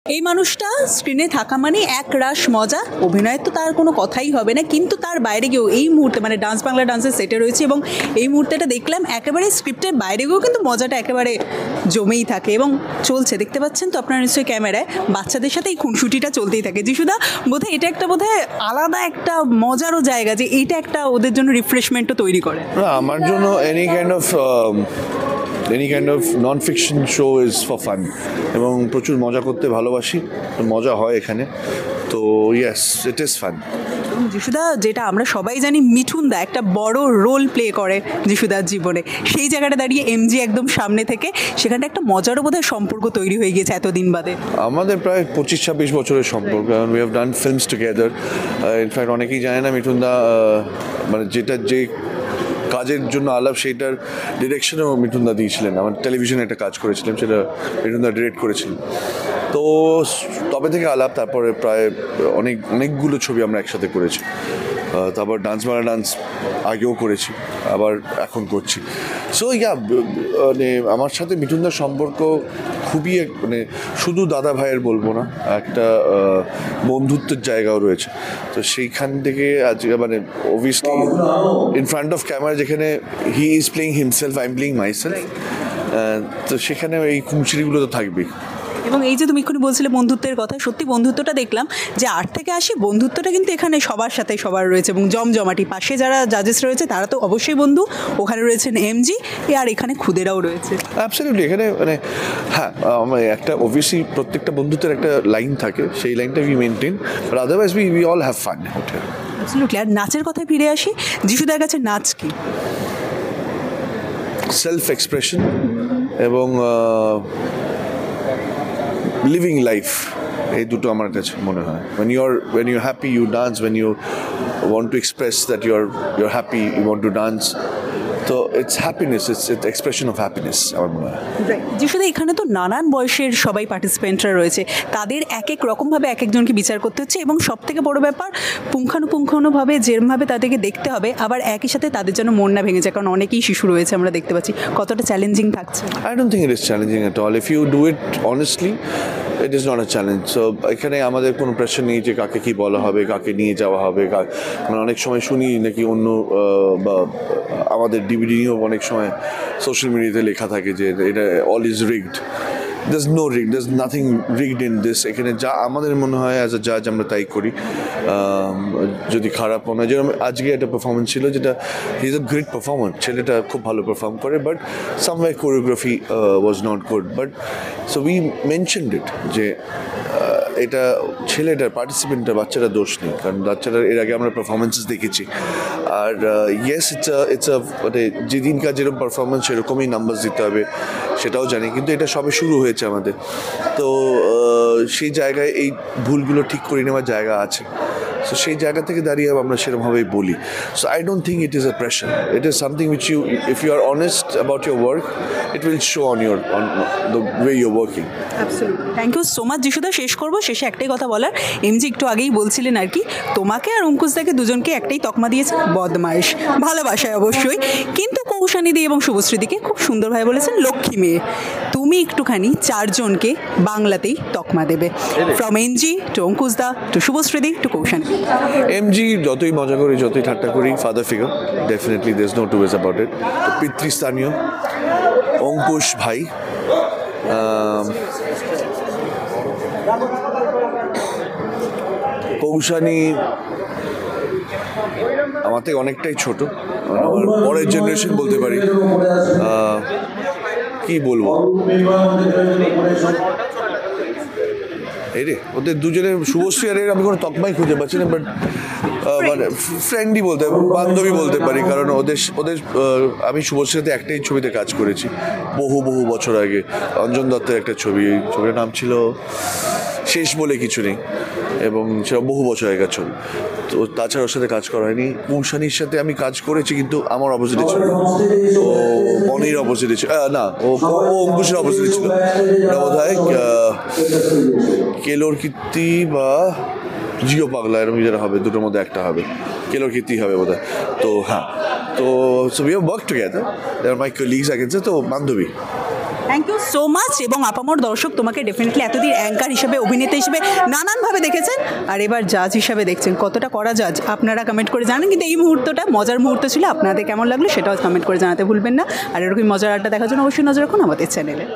এই মানুষটা স্ক্রিনে থাকা মানে এক রাশ মজা, অভিনয়ের তো তার কোনো কথাই হবে না, কিন্তু তার বাইরে গিয়েও এই মুহূর্তে মানে ডান্স বাংলা ডান্সের সেটে রয়েছে এবং এই মুহূর্তেটা দেখলাম একেবারে স্ক্রিপ্টের বাইরে গিয়েও কিন্তু মজাটা একেবারে জমেই থাকে এবং চলছে। দেখতে পাচ্ছেন তো আপনারা নিশ্চয়ই ক্যামেরায়, বাচ্চাদের সাথে এই খুনসুটিটা চলতেই থাকে। যিশুদা, বোধহয় এটা একটা বোধহয় আলাদা একটা মজারও জায়গা যে এইটা একটা ওদের জন্য রিফ্রেশমেন্টও তৈরি করে। আমার জন্য any kind of non fiction show is for fun, এবং প্রচুর মজা করতে ভালোবাসি, মজা হয় এখানে, তো ইয়েস ইট ইজ ফান। যিশুদা, যেটা আমরা সবাই জানি মিঠুন দা একটা বড় রোল প্লে করে যিশুদার জীবনে, সেই জায়গাটা দাঁড়িয়ে এমজি একদম সামনে থেকে সেখানে একটা মজারও বোধহয় সম্পর্ক তৈরি হয়ে গেছে এতদিন বাদে। আমাদের প্রায় 25-26 বছরের সম্পর্ক, we have done films together. In fact অনেকেই জানে না মিঠুন দা মানে যে কাজের জন্য আলাপ সেইটার ডিরেকশনও মিঠুনদা দিয়েছিলেন। আমার টেলিভিশনে একটা কাজ করেছিলাম, সেটা মিঠুনদা ডিরেক্ট করেছিলেন। তো তবে থেকে আলাপ, তারপরে প্রায় অনেকগুলো ছবি আমরা একসাথে করেছি। তারপর ডান্স বাংলা ডান্স আগেও করেছি, আবার এখন করছি। সো মানে আমার সাথে মিঠুনদার সম্পর্ক খুবই মানে শুধু দাদা ভাইয়ের বলবো না, একটা বন্ধুত্বের জায়গাও রয়েছে। তো সেইখান থেকে আজকে মানে obviously in front of camera যেখানে he is playing himself, I am playing myself, তো সেখানে এই খুনসুটিগুলো তো থাকবেই। এবং এই যে তুমি এক্ষুনি বলছিলে বন্ধুত্বের কথা, সত্যি বন্ধুত্বটা দেখলাম যে 8 থেকে 80 বন্ধুত্বটা কিন্তু এখানে সবার সাথে সবার রয়েছে এবং জমজমাটি। পাশে যারা জাজেস রয়েছে তারা তো অবশ্যই বন্ধু, ওখানে রয়েছেন এমজি, আর এখানে খুদেরাও রয়েছে। অ্যাবসলিউটলি, এখানে মানে হ্যাঁ একটা অবভিয়াসলি প্রত্যেকটা বন্ধুত্বের একটা লাইন থাকে, সেই লাইনটা we maintain, but otherwise we all have fun. Absolutely. আর নাচের কথায় ফিরে আসি, যিশুদার কাছে নাচ কি? সেলফ এক্সপ্রেশন এবং লিভিং লাইফ, এই দুটো আমার কাছে মনে হয়। when you're happy you dance, when you want to express that you're happy, you want to dance, তো it's happiness, it's expression of happiness আমার মনে হয়। যিশুদা, এখানে তো নানান বয়সের সবাই পার্টিসিপেন্টরা রয়েছে, তাদের এক এক রকমভাবে এক একজনকে বিচার করতে হচ্ছে এবং সবথেকে বড় ব্যাপার পুঙ্খানুপুঙ্খানুভাবে যেরমভাবে তাদেরকে দেখতে হবে, আবার একই সাথে তাদের জন্য মন না ভেঙে যায়, কারণ অনেকেই শিশু রয়েছে আমরা দেখতে পাচ্ছি। কতটা চ্যালেঞ্জিং থাকছে? I don't think it is challenging at all. If you do it honestly, it is not a challenge. So এখানে আমাদের কোনো প্রেশার নেই যে কাকে কি বলা হবে, কাকে নিয়ে যাওয়া হবে। মানে অনেক সময় শুনি নাকি অন্য বা আমাদের ডিভিডি নিয়েও অনেক সময় সোশ্যাল মিডিয়াতে লেখা থাকে যে এটা all is rigged. There's no rig, there's nothing rigged in this. এখানে যা আমাদের মনে হয় অ্যাজ আ জাজ আমরা তাই করি, যদি খারাপ মনে হয়। যেরকম আজকে একটা পারফরমেন্স ছিল যেটা he is a great performer, ছেলেটা খুব ভালো পারফর্ম করে, but somewhere choreography was not good, but so we mentioned it যে এটা ছেলেটার পার্টিসিপেন্টটা বাচ্চাটা দোষ নেই, কারণ বাচ্চাটার এর আগে আমরা পারফরমেন্সেস দেখেছি। আর ইয়েস ইটস আ মানে যেদিনকার যেরকম পারফরমেন্স সেরকমই নাম্বার দিতে হবে সেটাও জানি, কিন্তু এটা সবে শুরু হয়েছে আমাদের। তো সেই জায়গায় এই ভুলগুলো ঠিক করে নেওয়ার জায়গা আছে, সো সেই জায়গা থেকে দাঁড়িয়ে আমরা সেরকমভাবেই বলি। So I don't think it is a pressure, it is something which you if you are honest about your work, it will show on the way you are working. Thank you so much যিশুদা। শেষ করবো, শেষে একটাই কথা বলার, MG একটু আগেই বলছিলেন আর কি, তোমাকে আর অঙ্কুশদাকে দুজনকে একটাই তকমা দিয়েছে, বদমাইশ, ভালোবাসায় অবশ্যই, কিন্তু কৌশানীদি এবং শুভশ্রীদিকে খুব সুন্দরভাবে বলেছেন লক্ষ্মী মেয়ে। তুমি একটুখানি 4 জনকে বাংলাতেই তকমা দেবে, ফ্রম এমজি টু অঙ্কুশদা টু শুভশ্রীদি টু কৌশানী। এমজি যতই মজা করি, যতই ঠাট্টা করি, father figure definitely, there is no two ways about it. পিতৃস্থানীয় অঙ্কুশ ভাই, কৌশানী আমার থেকে অনেকটাই ছোট, আমার পরের জেনারেশন বলতে পারি। কি বলবো, এই রে ওদের দুজনের শুভশ্রী আর আমি কোনো তকমাই খুঁজে পাচ্ছি না, বাট মানে ফ্রেন্ডই বলতে বান্ধবী বলতে পারি, কারণ ওদের আমি শুভশ্রীর সাথে একটাই ছবিতে কাজ করেছি বহু বছর আগে, অঞ্জন দত্তের একটা ছবি, ছবির নাম ছিল শেষ বলে কিছু নেই, এবং সেটা বহু বছর আগেকার ছবি। তো তাছাড়া ওর সাথে কাজ করা হয়নি। কৌশানীর সাথে আমি কাজ করেছি, কিন্তু আমার অপোজিটে ছিল, তো বনির অপোজিটে ছিল না, ও অঙ্কুশের অপোজিটে ছিল, ওটা বোধ হয় কেলোর কীর্তি বা জিও পাগলা, এরকম যেটা হবে, দুটোর মধ্যে একটা হবে, কেলোর কীর্তি হবে বোধ হয়। তো হ্যাঁ, তো so we have work together, they are my colleagues, I can say, তো বান্ধবী। Thank you so much. এবং আপামর দর্শক তোমাকে ডেফিনেটলি এতদিন অ্যাঙ্কার হিসেবে, অভিনেতা হিসেবে নানানভাবে দেখেছেন, আর এবার জাজ হিসাবে দেখছেন। কতটা করা জাজ আপনারা কমেন্ট করে জানান। কিন্তু এই মুহূর্তটা মজার মুহূর্ত ছিল, আপনাদের কেমন লাগলো সেটাও কমেন্ট করে জানাতে ভুলবেন না। আর এরকম মজার আড্ডা দেখার জন্য অবশ্যই নজর রাখুন আমাদের চ্যানেলে।